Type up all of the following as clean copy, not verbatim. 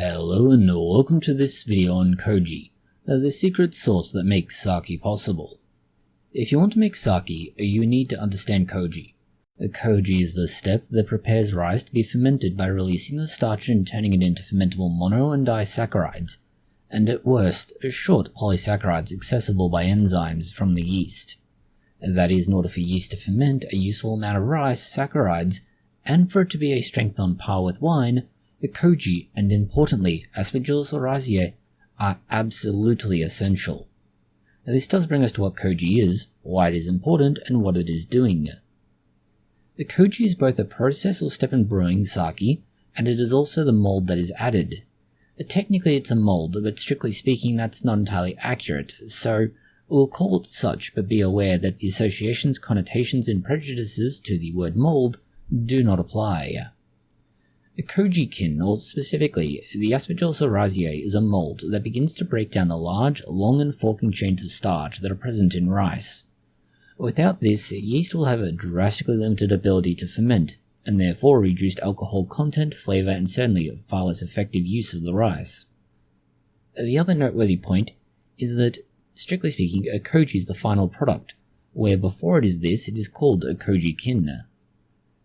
Hello and welcome to this video on Koji, the secret sauce that makes sake possible. If you want to make sake, you need to understand Koji. Koji is the step that prepares rice to be fermented by releasing the starch and turning it into fermentable mono and disaccharides, and at worst, short polysaccharides accessible by enzymes from the yeast. That is, in order for yeast to ferment a useful amount of rice saccharides, and for it to be a strength on par with wine, the Koji, and importantly Aspergillus Oryzae, are absolutely essential. Now, this does bring us to what Koji is, why it is important, and what it is doing. The Koji is both a process or step in brewing sake, and it is also the mold that is added. Technically it's a mold, but strictly speaking that's not entirely accurate, so we'll call it such, but be aware that the associations, connotations, and prejudices to the word mold do not apply. The Koji-kin, or specifically, the Aspergillus Oryzae, is a mold that begins to break down the large, long and forking chains of starch that are present in rice. Without this, yeast will have a drastically limited ability to ferment, and therefore reduced alcohol content, flavour, and certainly far less effective use of the rice. The other noteworthy point is that, strictly speaking, a Koji is the final product, where before it is this, it is called a Koji-kin.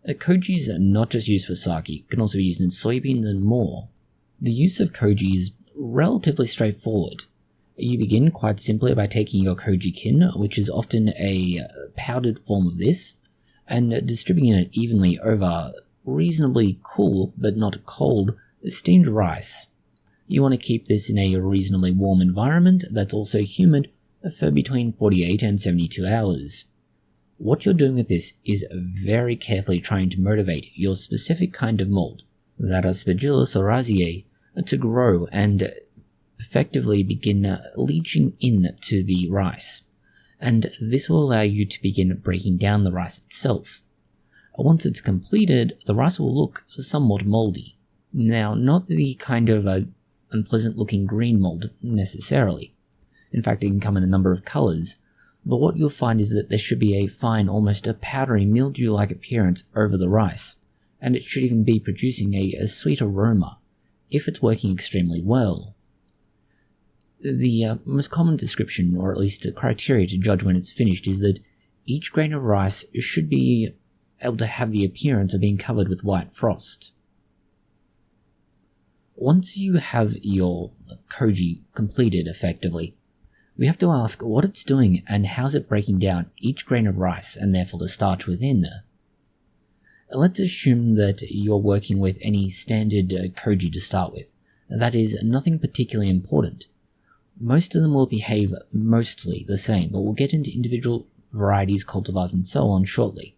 Koji is not just used for sake, it can also be used in soybeans and more. The use of Koji is relatively straightforward. You begin quite simply by taking your Koji-kin, which is often a powdered form of this, and distributing it evenly over reasonably cool, but not cold, steamed rice. You want to keep this in a reasonably warm environment that's also humid for between 48 and 72 hours. What you're doing with this is very carefully trying to motivate your specific kind of mold, that Aspergillus Oryzae, to grow and effectively begin leaching into the rice, and this will allow you to begin breaking down the rice itself. Once it's completed, the rice will look somewhat moldy. Now, not the kind of unpleasant looking green mold necessarily. In fact, it can come in a number of colours, but what you'll find is that there should be a fine, almost a powdery mildew-like appearance over the rice, and it should even be producing a sweet aroma, if it's working extremely well. The most common description, or at least a criteria to judge when it's finished, is that each grain of rice should be able to have the appearance of being covered with white frost. Once you have your Koji completed effectively, we have to ask what it's doing and how's it breaking down each grain of rice and therefore the starch within. Let's assume that you're working with any standard Koji to start with. That is, nothing particularly important. Most of them will behave mostly the same, but we'll get into individual varieties, cultivars, and so on shortly.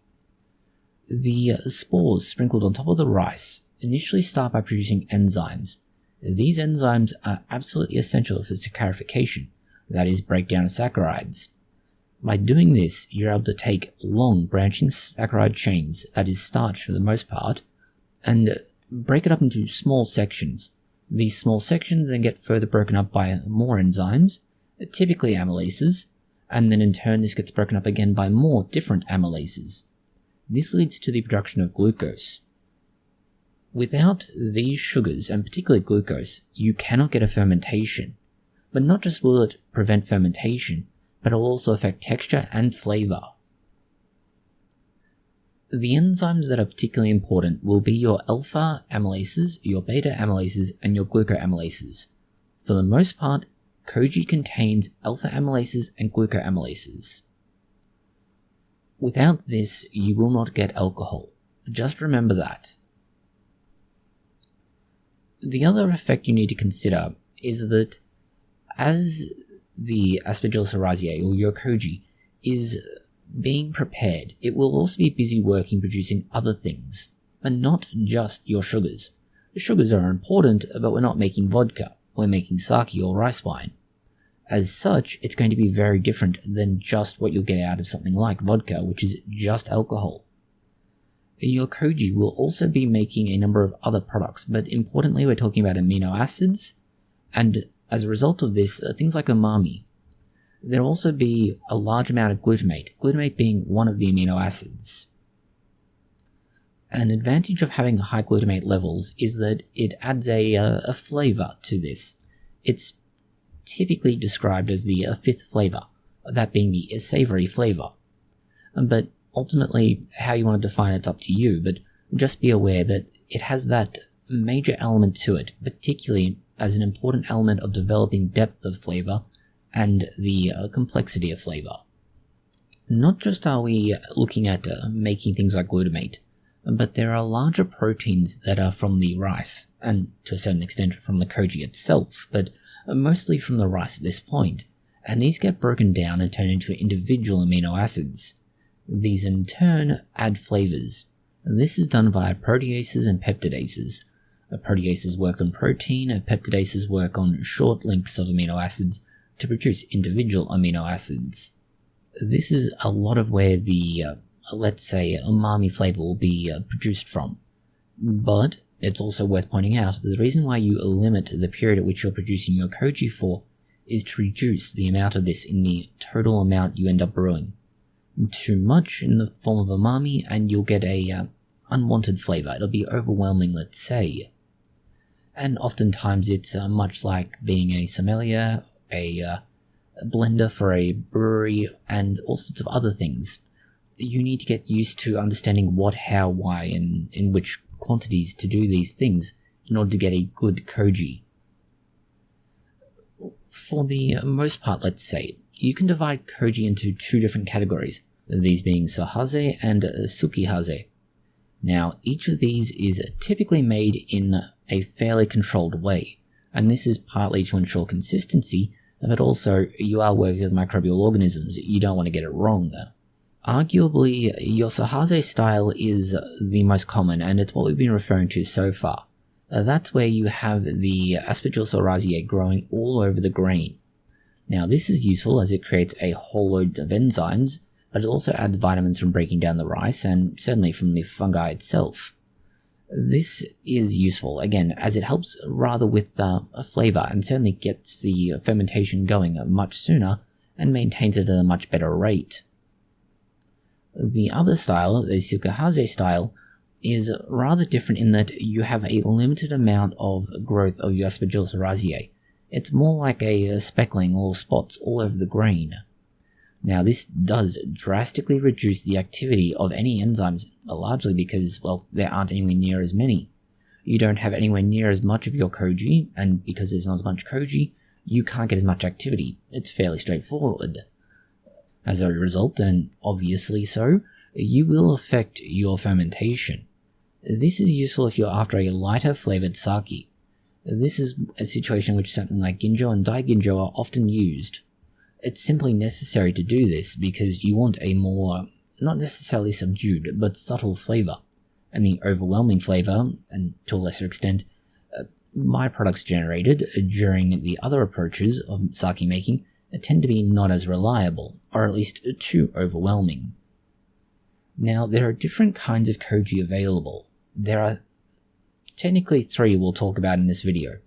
The spores sprinkled on top of the rice initially start by producing enzymes. These enzymes are absolutely essential for saccharification, that is, breakdown of saccharides. By doing this, you're able to take long branching saccharide chains, that is starch for the most part, and break it up into small sections. These small sections then get further broken up by more enzymes, typically amylases, and then in turn this gets broken up again by more different amylases. This leads to the production of glucose. Without these sugars, and particularly glucose, you cannot get a fermentation. But not just will it prevent fermentation, but it will also affect texture and flavour. The enzymes that are particularly important will be your alpha amylases, your beta amylases, and your glucoamylases. For the most part, Koji contains alpha amylases and glucoamylases. Without this, you will not get alcohol. Just remember that. The other effect you need to consider is that as the Aspergillus Oryzae, or your Koji, is being prepared, it will also be busy working producing other things, and not just your sugars. The sugars are important, but we're not making vodka, we're making sake or rice wine. As such, it's going to be very different than just what you'll get out of something like vodka, which is just alcohol. Your Koji will also be making a number of other products, but importantly we're talking about amino acids, and as a result of this, things like umami. There will also be a large amount of glutamate being one of the amino acids. An advantage of having high glutamate levels is that it adds a flavor to this. It's typically described as the fifth flavor, that being the savory flavor. But ultimately, how you want to define it's up to you, but just be aware that it has that major element to it, particularly as an important element of developing depth of flavor and the complexity of flavor. Not just are we looking at making things like glutamate, but there are larger proteins that are from the rice, and to a certain extent from the koji itself, but mostly from the rice at this point, and these get broken down and turned into individual amino acids. These in turn add flavors. This is done via proteases and peptidases. Proteases work on protein, peptidases work on short links of amino acids to produce individual amino acids. This is a lot of where the, let's say, umami flavor will be produced from. But it's also worth pointing out that the reason why you limit the period at which you're producing your koji for is to reduce the amount of this in the total amount you end up brewing. Too much in the form of umami and you'll get a unwanted flavor. It'll be overwhelming, let's say. And oftentimes it's much like being a sommelier, a blender for a brewery, and all sorts of other things. You need to get used to understanding what, how, why, and in which quantities to do these things in order to get a good koji. For the most part, let's say, you can divide koji into two different categories, these being sohase and sukihase. Now, each of these is typically made in a fairly controlled way, and this is partly to ensure consistency, but also you are working with microbial organisms, you don't want to get it wrong. Arguably, your sohase style is the most common, and it's what we've been referring to so far. That's where you have the Aspergillus Oryzae growing all over the grain. Now, this is useful as it creates a whole load of enzymes, but it also adds vitamins from breaking down the rice and certainly from the fungi itself. This is useful, again, as it helps rather with a flavor and certainly gets the fermentation going much sooner and maintains it at a much better rate. The other style, the sukihase style, is rather different in that you have a limited amount of growth of your Aspergillus Oryzae. It's more like a speckling or spots all over the grain. Now, this does drastically reduce the activity of any enzymes, largely because, well, there aren't anywhere near as many. You don't have anywhere near as much of your koji, and because there's not as much koji, you can't get as much activity. It's fairly straightforward. As a result, and obviously so, you will affect your fermentation. This is useful if you're after a lighter flavored sake. This is a situation in which something like ginjo and daiginjo are often used. It's simply necessary to do this because you want a more, not necessarily subdued, but subtle flavor. And the overwhelming flavor, and to a lesser extent, my products generated during the other approaches of sake making tend to be not as reliable, or at least too overwhelming. Now, there are different kinds of koji available. There are technically three we'll talk about in this video.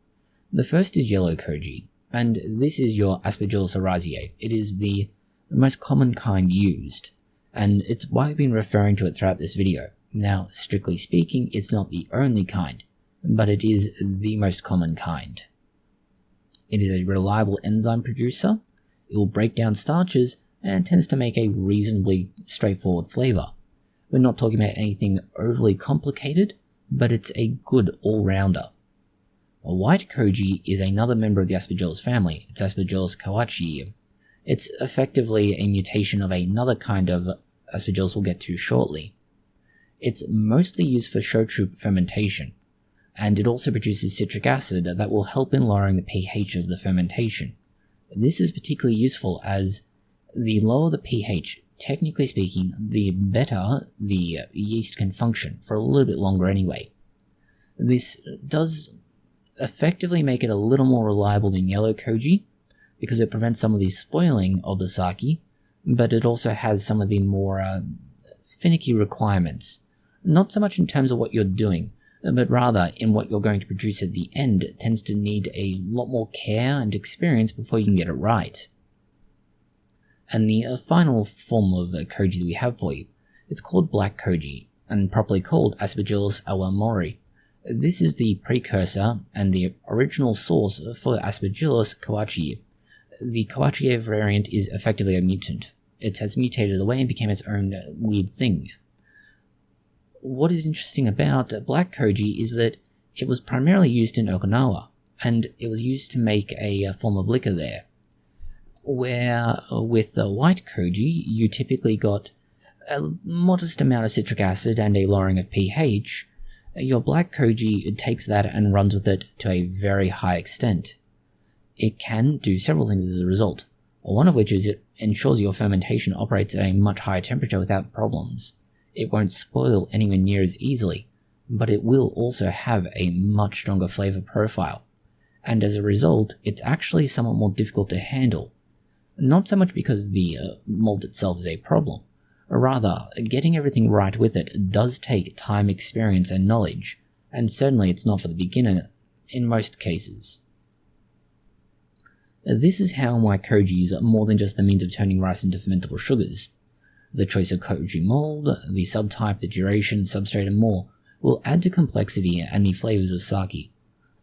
The first is yellow koji, and this is your Aspergillus Oryzae. It is the most common kind used, and it's why I've been referring to it throughout this video. Now, strictly speaking, it's not the only kind, but it is the most common kind. It is a reliable enzyme producer, it will break down starches, and tends to make a reasonably straightforward flavor. We're not talking about anything overly complicated, but it's a good all-rounder. A white koji is another member of the Aspergillus family. It's Aspergillus koji. It's effectively a mutation of another kind of Aspergillus we'll get to shortly. It's mostly used for shochu fermentation, and it also produces citric acid that will help in lowering the pH of the fermentation. This is particularly useful as the lower the pH, technically speaking, the better the yeast can function, for a little bit longer anyway. This does effectively make it a little more reliable than yellow koji, because it prevents some of the spoiling of the sake, but it also has some of the more finicky requirements. Not so much in terms of what you're doing, but rather in what you're going to produce at the end. It tends to need a lot more care and experience before you can get it right. And the final form of koji that we have for you, it's called black koji, and properly called Aspergillus Oryzae. This is the precursor and the original source for Aspergillus Koji. The Koji variant is effectively a mutant. It has mutated away and became its own weird thing. What is interesting about black Koji is that it was primarily used in Okinawa, and it was used to make a form of liquor there. Where with the white Koji, you typically got a modest amount of citric acid and a lowering of pH. Your black Koji takes that and runs with it to a very high extent. It can do several things as a result, one of which is it ensures your fermentation operates at a much higher temperature without problems. It won't spoil anywhere near as easily, but it will also have a much stronger flavor profile, and as a result, it's actually somewhat more difficult to handle. Not so much because the mold itself is a problem, rather, getting everything right with it does take time, experience, and knowledge, and certainly it's not for the beginner in most cases. This is how my Kojis are more than just the means of turning rice into fermentable sugars. The choice of Koji mold, the subtype, the duration, substrate, and more will add to complexity and the flavors of sake,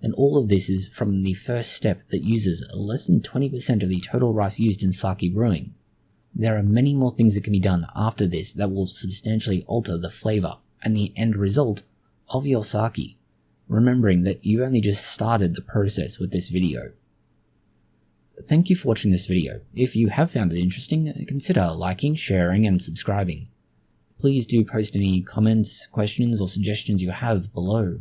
and all of this is from the first step that uses less than 20% of the total rice used in sake brewing. There are many more things that can be done after this that will substantially alter the flavor and the end result of your sake, remembering that you only just started the process with this video. Thank you for watching this video. If you have found it interesting, consider liking, sharing, and subscribing. Please do post any comments, questions, or suggestions you have below.